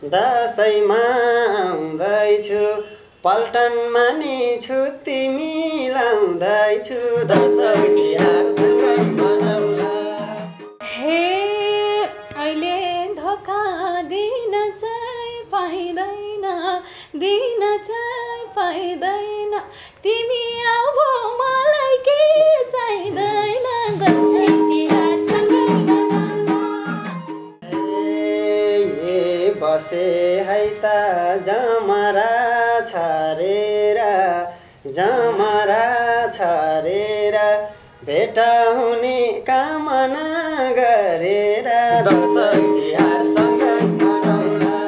दसैँमा आउँदैछु पल्टनमा नि छुट्टी मिलाउँदैछु दसैँ तिहारसँगै मनाउला। हे अहिले धोका दिन चाहिँ पाइँदैन दिन चाहिँ पाइँदैन तिमी अब मलाई के चाहिँदैन दसैँ तिहारसँगै बसे है त जमरा छरेर भेट हुने कामना गरेर दसैँ तिहारसँगै मनाउला।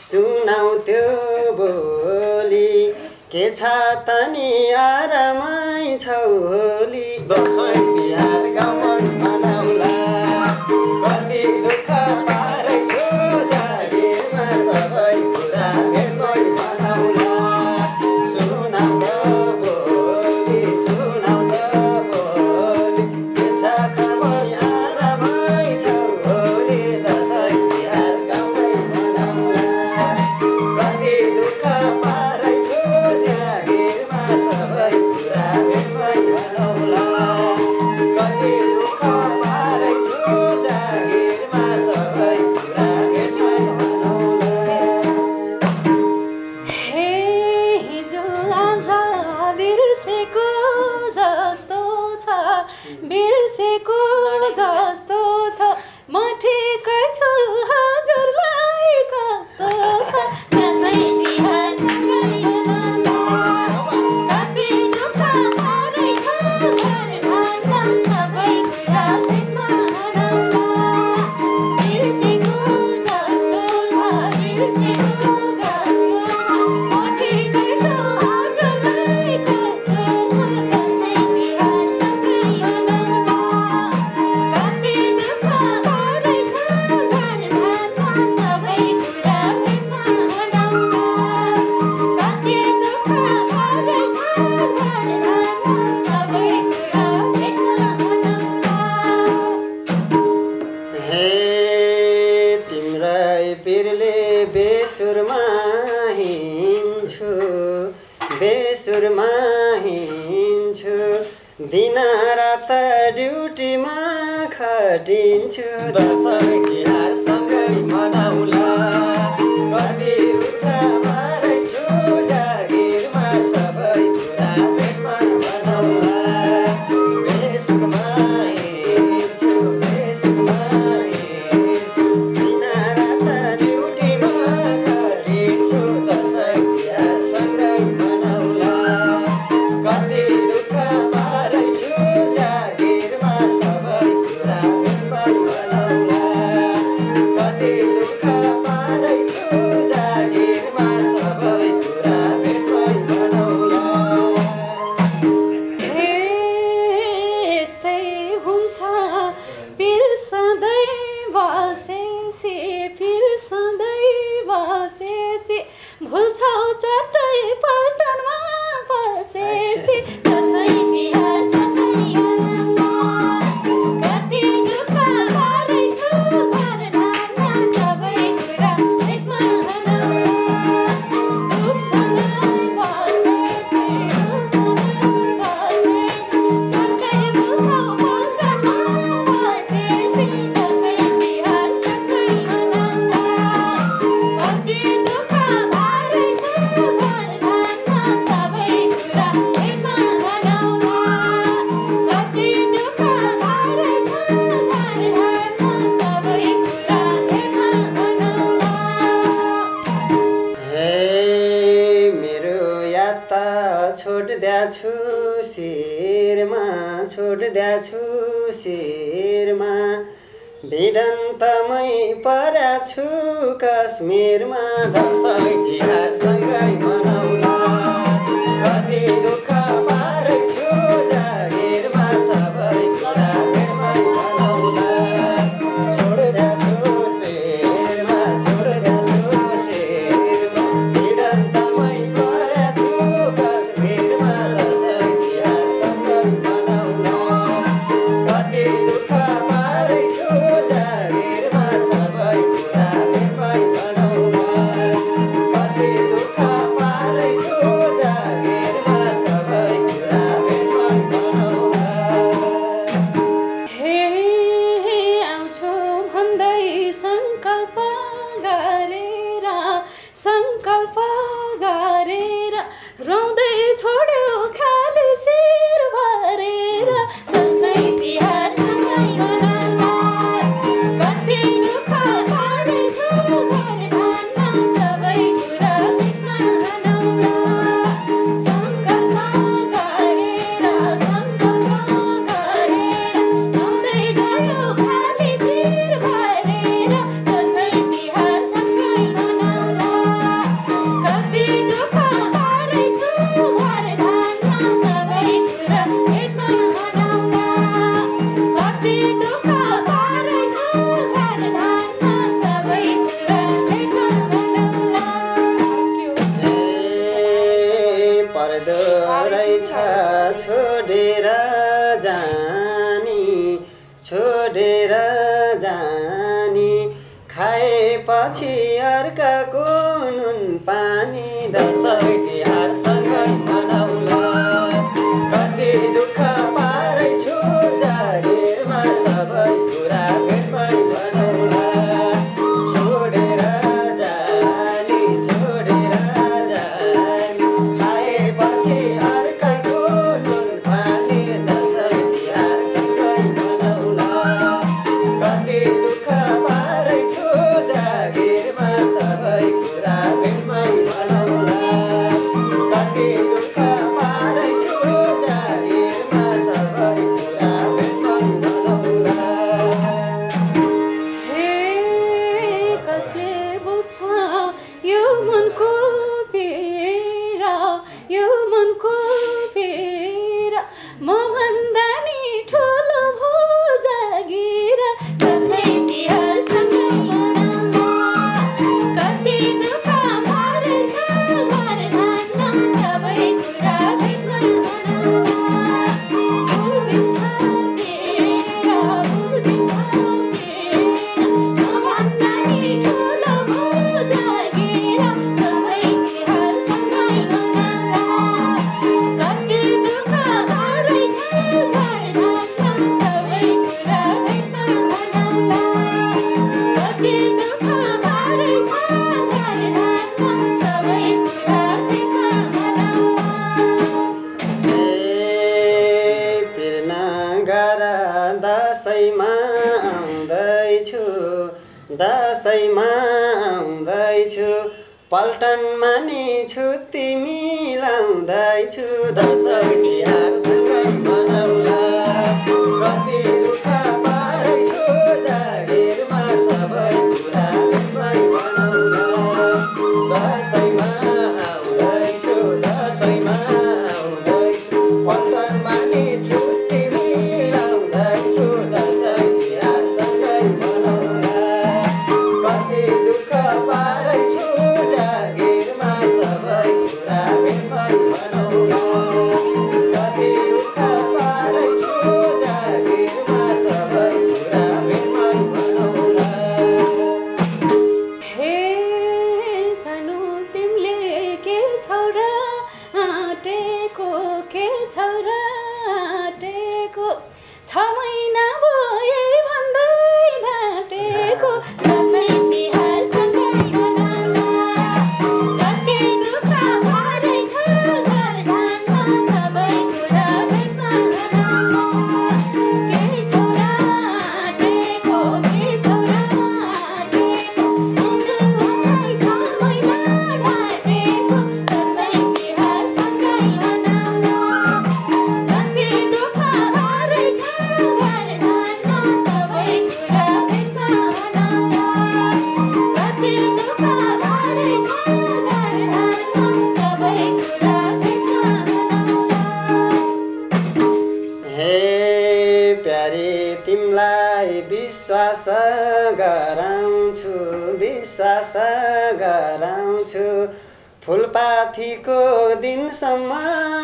सुनाउ त्यो बोली के छ तनी आरामै छौ होली दसैँ तिहार गाउँमै मनाउला। कति दुःख पारेछु जागिरमा सबै कुरा भेटमै मनाउला। सुनाउ त बोली के छ खबर आरामै छौ होली दसैँ तिहार गाउँमै मनाउला। कति दुःख पारेछु जागिरमा सबै कुरा भेटमै मनाउला। कति दुःख पारेछु जागिरमा सबै कुरा भेटमै मनाउला। हे हिजो आज बिर्सेको जस्तो छ म ठिकै छु हजुरलाई कस्तो छ दसैँ तिहारसँगै मनाउला। कति दुःख पारेछु घरघरमा सबै कुरा भेटमा मनाउला। बिर्सेको जस्तो छ म ठिकै छु हजुरलाई कस्तो छ दसैँ तिहारसँगै मनाउला। कति दुःख पारेछु घरघरमा सबै कुरा भेटमा मनाउला। कति दुःख पारेछु घरघरमा सबै कुरा भेटमा मनाउला। हे तिम्रै पिरले बेसुरमा हिँड्छु दिन रात ड्युटीमा खटिन्छु दसैँ तिहारसँगै मनाउला। कति रुख मारेछु जागिरमा सबै कुरा भेटमै मनाउला। बेसुरमा हिँड्छु दिन रात ड्युटीमा खटिन्छु दसैँ तिहारसँगै मनाउला। कति दुःख पारेछु जागिरमा सबै कुरा भेटमै मनाउला। कति दुःख पारेछु जागिरमा सबै कुरा भेटमै मनाउला। हे यस्तै हुन्छ बिर्सँदै बसेसी भुल्छौ चट्टै पल्टनमा बसेसी दसैँ तिहारसँगै मनाउला। कति दुःख पारेछु घरघरमा सबै कुरा भेटमा मनाउला। दुःखसँग बसेसी चट्टै भुल्छौ पल्टनमा बसेसी दसैँ तिहारसँगै मनाउला। कति दुःख शिरमा छोड्द्याछु शिरमा भिडन्तमै पराछु कश्मीरमा दसैँ तिहार सँगै मनाउला कति दुःख पारेछु जागिरमा सबै कुरा भेटमै मनाउला छोड्द्याछु शिरमा छोड्द्याछु शिरमा भिडन्तमै पराछु कश्मीरमा दसैँ तिहार सँगै मनाउला कति दुःख पारेछु जागिरमा सबै कुरा भेटमै मनाउला कति दुःख पारेछु जागिरमा सबै कुरा भेटमै मनाउला हे आउँछु भन्दै सङ्कल्प गरेर रौँदै छोड्यो खाली शिर भरेर दसैँ तिहार सँगै मनाउला कति दुःख पारेछु घरधाममा सबै कुरा भेटमा मनाउला सङ्कल्प गरेर रौँदै गयो खाली शिर भरेर दसैँ तिहार सँगै मनाउला कति दुःख पारेछु घरधाममा सबै कुरा भेटमा मनाउला कति दुःख पारेछु घरधाममा सबै कुरा भेटमा मनाउला पर्दो रहेछ छोडेर जानी खाएपछि अर्काको नुन पानी दसैँ तिहार सँगै मनाउला कति दुःख पारेछु जागिरमा सबै कुरा भेटमै मनाउला छोडेर जानी खाएपछि अर्काको नुन पानी दसैँ तिहार सँगै मनाउला कति दुःख पारेछु जागिरमा सबै कुरा भेटमै मनाउला कति दुःख पारेछु जागिरमा सबै कुरा भेटमै मनाउला हे कसले बुझ्छ यो मनको पीडा मभन्दा नि ठुलो भो जागिर दसैँ तिहार सँगै मनाउला कति दुःख पारेछ घरधाममा सबै कुरा भेटमै मनाउला बुझिन्छ पेरा मभन्दा नि ठुलो भो जागिर दसैँ तिहार सँगै मनाउला कति दुःख पारेछ घरधाममा सबै कुरा भेटमा मनाउला कति दुःख पारेछ घरधाममा सबै कुरा भेटमा मनाउला पिर्ना गारा दसैँमा आउँदैछु पल्टनमा नि छुट्टी मिलाउँदैछु दसैँ तिहार सँगै मनाउला कति दुःख पारेछु जागिरमा सबै कुरा भेटमै मनाउला दसैँमा आउँदैछु पल्टनमा नि छुट्टी मिलाउँदैछु दसैँ तिहार सँगै मनाउला कति दुःख पारेछु जागिरमा सबै कुरा भेटमै मनाउला कति दुःख पारेछु जागिरमा सबै कुरा भेटमै मनाउला हे सानो तिमीले के छौ र आँटेको के छौ र आँटेको 6 महिना भयो भन्दै ढाँटेको दसैँ तिहार सँगै मनाउला कति दुःख पारेछ घरधाममा सबै कुरा भेटमा मनाउला के छौ र आँटेको के छौ र आँटेको आउँछु भन्दै 6 महिना ढाँटेको दसैँ तिहार सँगै मनाउला कति प्यारी तिमलाई विश्वास गराउँछु विश्वास गराउँछु फुलपातीको दिनसम्म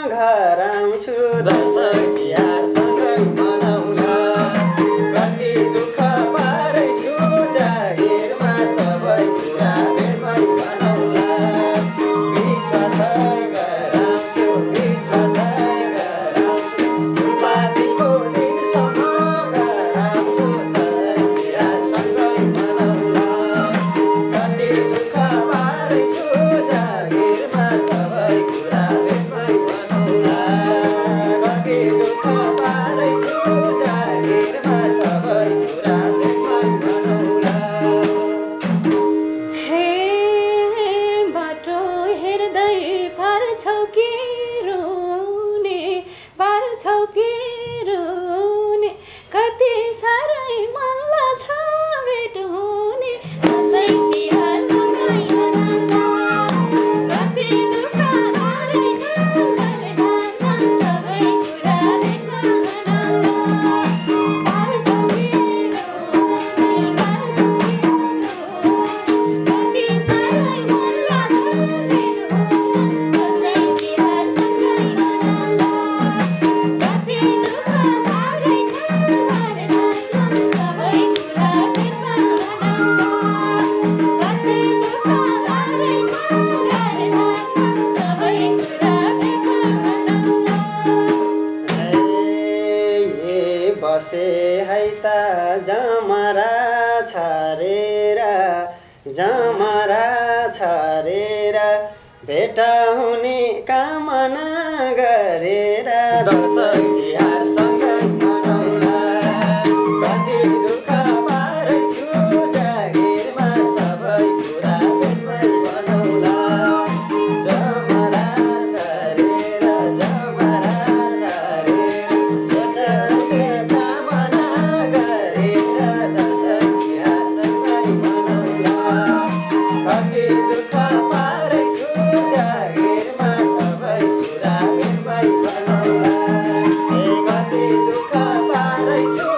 घर आउँछु दसैँ तिहार सँगै मनाउला कति दुःख पारेछु जागिरमा सबै कुरा भेटमै बनाउला विश्वास गराउँछु विश्वास गराउँछु फुलपातीको दिनसम्म घर आउँछु दसैँ तिहार सँगै मनाउला कति दुःख पारेछु जागिरमा सबै कुरा भेटमै बनाउला कति दुःख पारेछु जागिरमा सबै कुरा भेटमै बनाउला हे बाटो हेर्दै पार्छौ कि रुने पार्छौ कि रुने कति साह्रै मन लाग्छ भेट हुने दसैँ तिहार सँगै मनाउला कति दुःख पारेछ गर्दा सबै कुरा भेटमा मनाउला पार्छौ कि रुने पार्छौ कि रुने कति साह्रै मन लाग्छ भेट हुन दसैँ तिहार सँगै मनाउला कति दुःख पारेछ गर्दा सबै कुरा भेटमा मनाउला कति दुःख पारेछ गर्दा सबै कुरा भेटमा मनाउला बसे है त जमरा छरेर भेट हुने कामना गरेर दसैँ तिहार सँगै मनाउला कति दुःख पारेछु जागिरमा सबै कुरा भेटमै बनाउला जमरा छरेर कामना गरेर दसैँ तिहार सँगै मनाउला कति दुःख पारेछु जागिरमा सबै कुरा भेटमै बनाउला कति दुःख पारेछु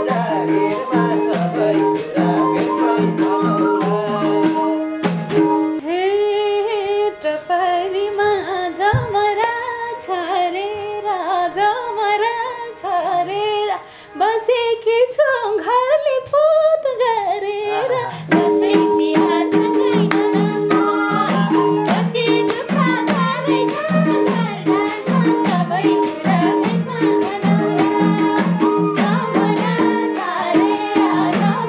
जागिरमा सबै कुरा भेटमै बनाउला हे टपरीमा जमरा छरेर बसेकी छु घरले पोत गरेर दसैँ तिहार सँगै मनाउला कति दुःख पारेछ गर्दा सबै कुरा भेटमा मनाउला जमरा छरेर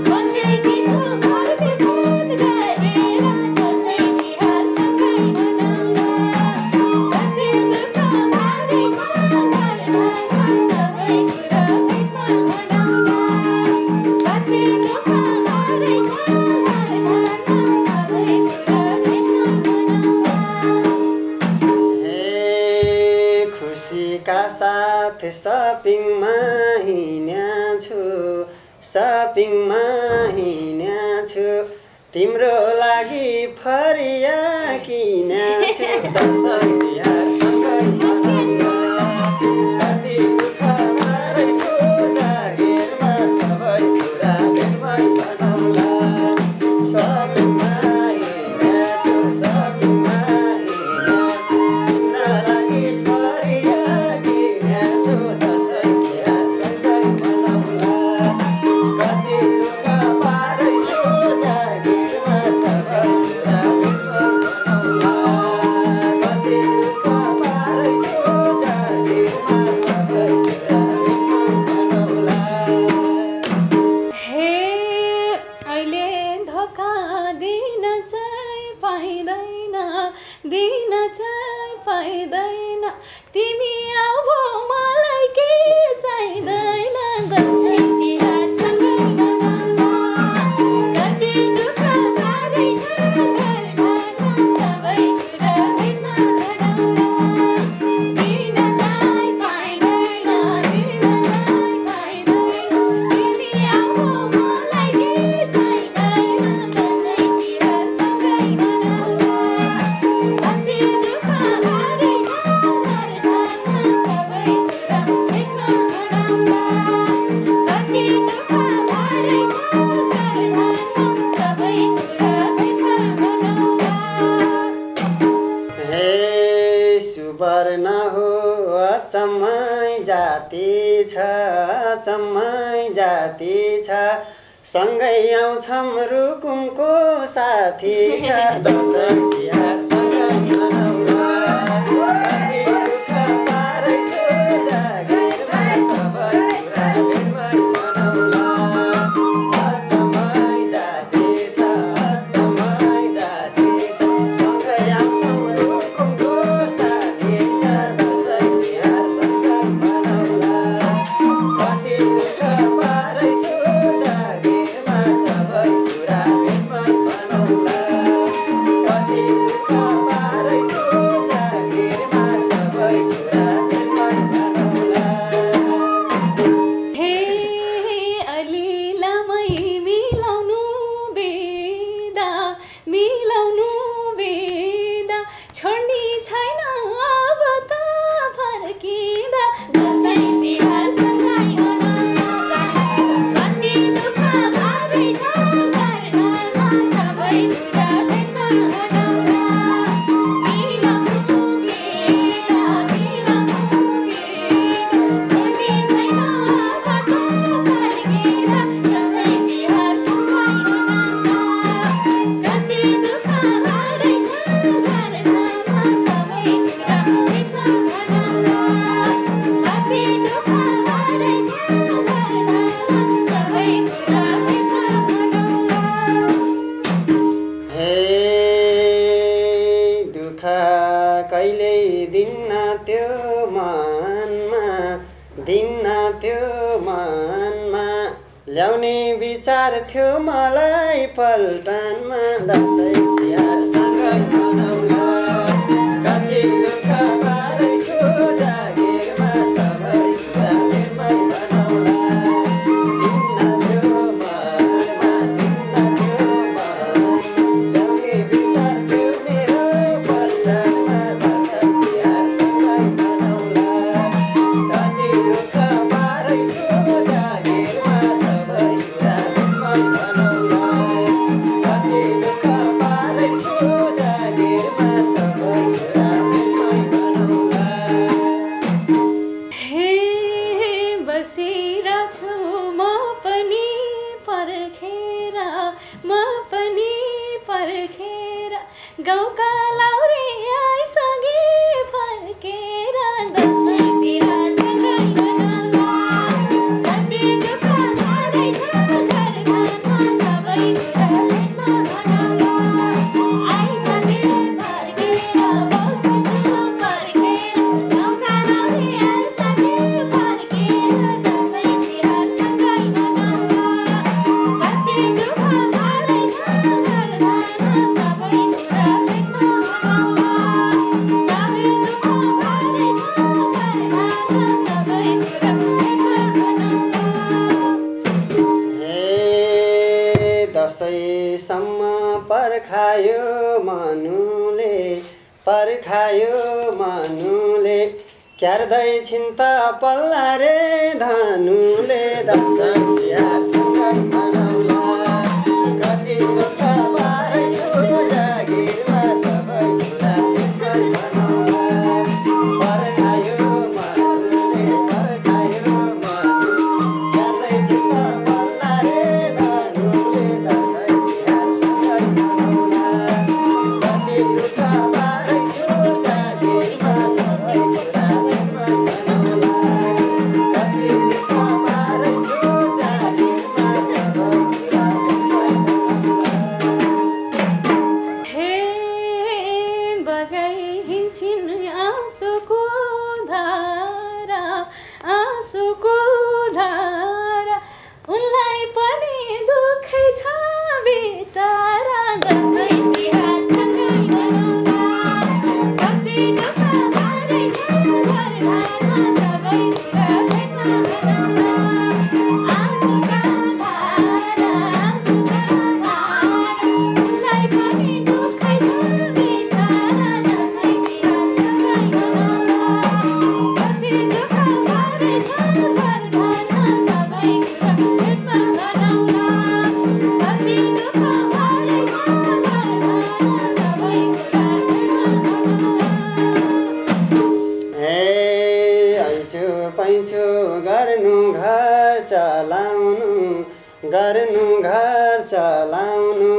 बसेकी छु घरले पोत गरेर दसैँ तिहार सँगै मनाउला कति दुःख पारेछ गर्दा सबै कुरा भेटमा मनाउला कति दुःख पारेछ गर्दा सबै कुरा भेटमा मनाउला हे खुसीका साथ सपिङमा हिँड्याछु तिम्रो लागि फरिया किन्याछु दसैँ तिहार सँगै मनाउला कति दुःख पारेछु जागिरमा सबै कुरा भेटमै बनाउला सपिङमा हिँड्याछु तिम्रो लागि फरिया किन्याछु दसैँ तिहार सँगै मनाउला कति दुःख पारेछु जागिरमा सबै कुरा भेटमै बनाउला कति दुःख पारेछु जागिरमा सबै कुरा भेटमै बनाउला हे अहिले धोका दिन चाहिँ पाइँदैन तिमी आऊ मलाई के चाहिँदैन दसैँ तिहार सँगै मनाउला कति दुःख पारेछ गर्दा सबै कुरा भेटमा मनाउला दिन चाहिँ पाइँदैन तिमी आऊ मलाई के चाहिँदैन दसैँ तिहार सँगै मनाउला कति दुःख पारेछ गर्दा अचम्मै जाति छ अचम्मै जाति छ सँगै आउँछौँ रुकुमको साथी छ दसैँ तिहार सँगै मनाउला दुःख पारेछु जागिरमा सबै कुरा भेटमै मनाउला अचम्मै जाति छ अचम्मै जाति छ सँगै आउँछौँ रुकुमको साथी छ दसैँ तिहार सँगै मनाउला कति दुःख पारेछु जागिरमा सबै कुरा भेटमै मनाउला कति दुःख पारेछु जागिरमा सबै कुरा भेटमै मनाउला हे अलि लामै मिलाउनु बेदा छोड्ने छैन अब त फर्किँदा दसैँ तिहार सँगै मनाउला कति दुःख पारेछ घरमा सबै कुरा भेटमै मनाउला मिलाउनु बेदा छोड्ने छैन अब त फर्किँदा दसैँ तिहार सँगै मनाउला कति दुःख पारेछ घरमा सबै कुरा भेटमै मनाउला कति दुःख पारेछ घरमा सबै कुरा भेटमै मनाउला हे दुःख कहिले दिन्न त्यो मनमा ल्याउने विचार थियो मलाई पल्टनमा दसैँ तिहार सँगै मनाउला कति दुःख पारेछु जागिरमा सबै कुरा भेटमै मनाउला दिन्न त्यो मनमा ल्याउने विचार थियो मेरो पल्टनमा दसैँ तिहार सँगै मनाउला कति दुःख पारेछु जागिरमा सबै कुरा भेटमै मनाउला कति दुःख पारेछु जागिरमा सबै कुरा भेटमै मनाउला हे बसिरा छु म पनि पर्खेर गाउँका लाउरे आइसके फर्केर दसैँ तिहार सँगै मनाउला कति दुःख पारेछ घरमा सबै कुरा भेटमै मनाउला आइसके फर्केर बसेछु पर्खेर गाउँका लाउरे आइसके फर्केर दसैँ तिहार सँगै मनाउला कति दुःख पारेछ घरमा सबै कुरा भेटमै मनाउला सबै दुःख पारेछ घरमा सबै कुरा भेटमै मनाउला हे दसैँसम्म पर्खायो मनुले क्यार्दै छिन्ता पल्ला रे धनुले दसैँ तिहार सँगै मनाउला कति दुःख पारेछु जागिरमा सबै कुरा भेटमै मनाउला पर्खायो मनुले क्यार्दै छिन्ता पल्ला रे धनुले दसैँ तिहार सँगै मनाउला कति दुःख पारेछु जागिरमा सबै कुरा भेटमै मनाउला कति दुःख पारेछु जागिरमा सबै कुरा भेटमै मनाउला हे बगाई हिँड्छिन् आँसुको धारा उनलाई पनि दुःखै छ बेचारा दसैँ तिहार सँगै मनाउला कति दुःख पारेछ घरमा सबै कुरा भेटमै मनाउला आँसुका धारा उनलाई पनि दुःखै छ बेचारा दसैँ तिहार सँगै मनाउला कति दुःख पारेछ घरमा सबै कुरा भेटमै मनाउला कति दुःख पारेछ घरमा सबै कुरा भेटमै मनाउला हे पैछु गर्नु घर चलाउनु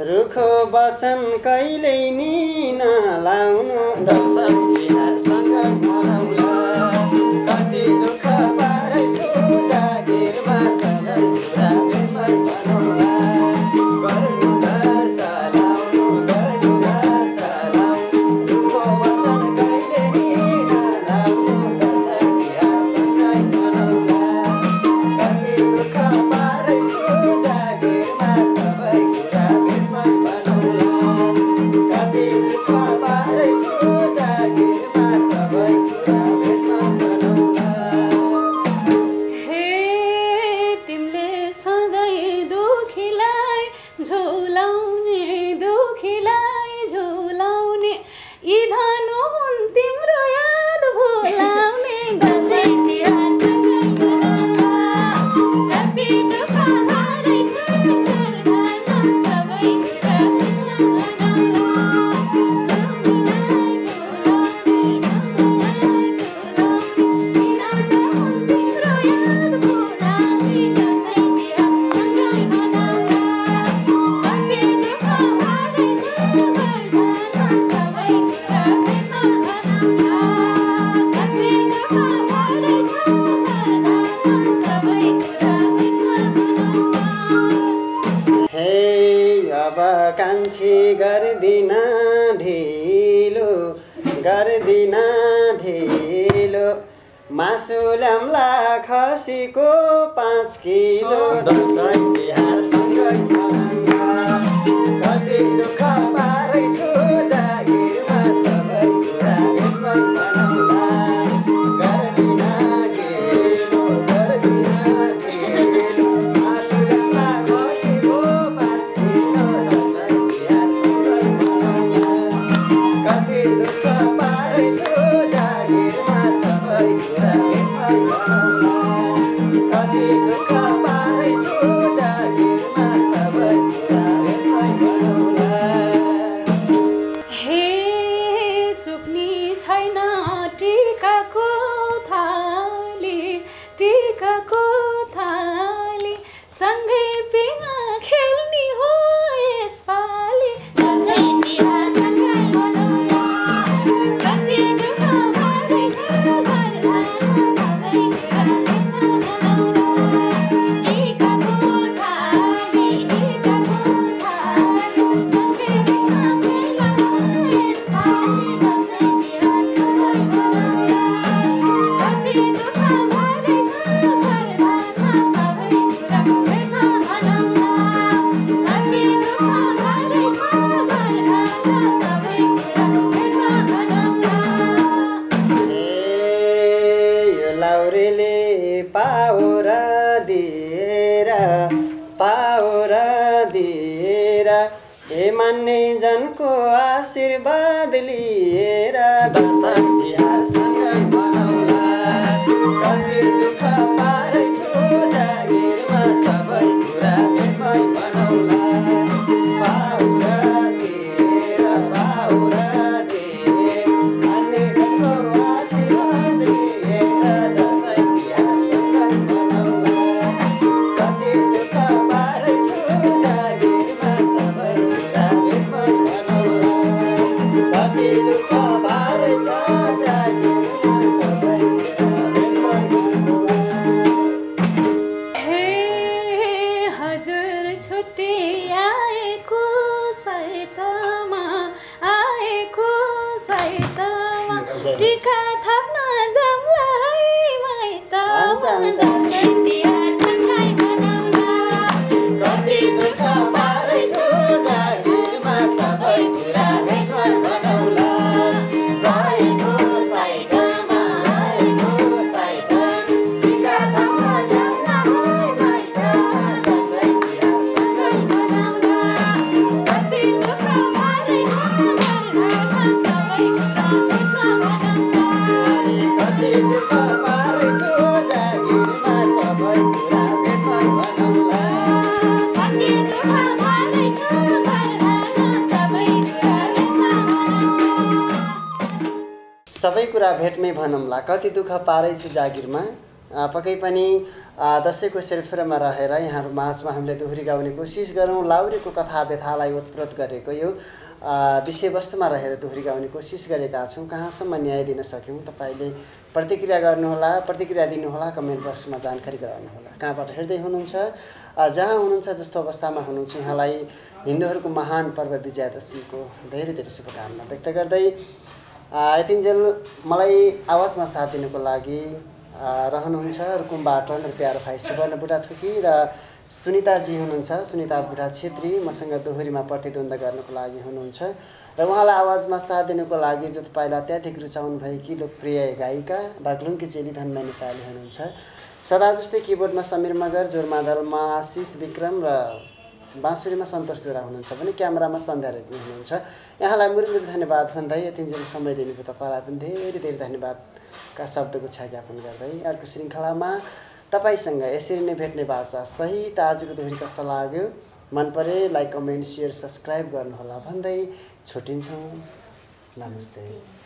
रुखो वचन कहिल्यै नि नलाउनु दसैँ तिहारसँगै मनाउला कति दुःख पारेछु जागिरमा सँगै कुरा बेमै बनाउला गर्नु घर चलाउनु रुखो वचन कहिल्यै नि नलाउनु दसैँ तिहारसँगै मनाउला कति दुःख पारेछु जागिरमा सबै कुरा बेमै बनाउला कति दुःख पारेछु जागिरमा सबै कुरा बेमै बनाउला हे तिमीले सधैँ दुखीलाई झुलाउने यी धनु हुन् तिम्रो याद भुलाउने दसैँ तिहारसँगै मनाउला कति दुःख पारेछु घरमा सबै कुरा अब कान्छी गर्दिन ढिलो मासु ल्याम्ला खसीको 5 किलो दसैँ तिहारसँगै मनाउला कति दुःख पारेछु जागिरमा सबै कुरा बेमै बनाउला गर्दिन ढिलो मासु ल्याम्ला खसीको 5 किलो दसैँ तिहारसँगै मनाउला कति दुःख पारेछु जागिरमा सबै कुरा बेमै बनाउला कति दुःख पारेछु जागिरमा सबै कुरा बेमै बनाउला हे सुक्नी छैन टिकाको थाली सँगै पिङा खेल्ने हो यसपालि दसैँ तिहारसँगै मनाउला कति दुःख पारेछु घरमा सबै कुरा बनाउला टिकाको थाली सँगै पिङा खेल्ने हो यसपालि दसैँ तिहारसँगै मनाउला कति दुःख पारेछु घरमा सबै कुरा बनाउला कति दुःख पारेछु घरमा सबै कुरा बनाउला यो लाउरेले पाउरा दिएर हे मान्ने जनको आशीर्वाद लिएर दसैँ तिहारसँगै मनाउला कति दुःख पारेछु जागिरमा सबै कुरा बेमै बनाउला पाउरा दिएर मान्ने जनको आशीर्वाद लिएर दसैँ तिहारसँगै मनाउला कति दुःख पारेछु जागिरमा सबै कुरा बेमै बनाउला कति दुःख पारेछ जागिरमा सबै कुरा बेमै बनाउला हे हजुर छुट्टी आएको सैतमा टिका थाप्न जाउँला है माइतमा दसैँ तिहारसँगै मनाउला कति दुःख पारेछु जागिरमा सबै कुरा बेमै बनाउला रहेको साइतमा टिका थाप्न जाउँला है माइतमा दसैँ तिहारसँगै मनाउला कति दुःख पारेछु घरमा सबै कुरा बनाउला कति दुःख पारेछु जागिरमा कुरा भेटमै भनौँला कति दुःख पारेछु जागिरमा पक्कै पनि दशैंको सेरफेरमा रहेर यहाँहरू माझमा हामीले दोहोरी गाउने कोसिस गरौँ लाउरीको कथा व्यथालाई ओतप्रोत गरेको यो विषयवस्तुमा रहेर दोहोरी गाउने कोसिस गरेका छौँ कहाँसम्म न्याय दिन सक्यौँ तपाईँले प्रतिक्रिया गर्नुहोला प्रतिक्रिया दिनुहोला कमेन्ट बक्समा जानकारी गराउनुहोला कहाँबाट हेर्दै हुनुहुन्छ जहाँ हुनुहुन्छ जस्तो अवस्थामा हुनुहुन्छ यहाँलाई हिन्दूहरूको महान पर्व विजयादशमीको धेरै धेरै शुभकामना व्यक्त गर्दै यतिन्जेल मलाई आवाजमा साथ दिनुको लागि रहनुहुन्छ रुकुमबाट मेरो प्यारो भाइ सुवर्ण बुढाथोकी र सुनिताजी हुनुहुन्छ सुनिता बुढा छेत्री मसँग दोहोरीमा प्रतिद्वन्द गर्नको लागि हुनुहुन्छ र उहाँलाई आवाजमा साथ दिनुको लागि जो तपाईँलाई अत्याधिक रुचाउनु भएकी लोकप्रिय गायिका बागलुङकी चेली धनमाया नेपाली हुनुहुन्छ सदा जस्तै किबोर्डमा समीर मगर जोरमादलमा आशिष विक्रम र बाँसुरीमा सन्तोष दुरा हुनुहुन्छ भने क्यामेरामा सन्ध्या रेग्मी हुनुहुन्छ यहाँलाई मुरी धन्यवाद भन्दै यतिन्जेल समय दिनुभयो तपाईँलाई पनि धेरै धेरै धन्यवादका शब्दको ज्ञापन गर्दै अर्को श्रृङ्खलामा तपाईसँग यसरी नै भेट्ने बाचा सहित आजको दोहोरी कस्तो लाग्यो मन परे लाइक कमेन्ट सेयर सब्सक्राइब गर्नुहोला भन्दै छुट्टिन्छौँ नमस्ते।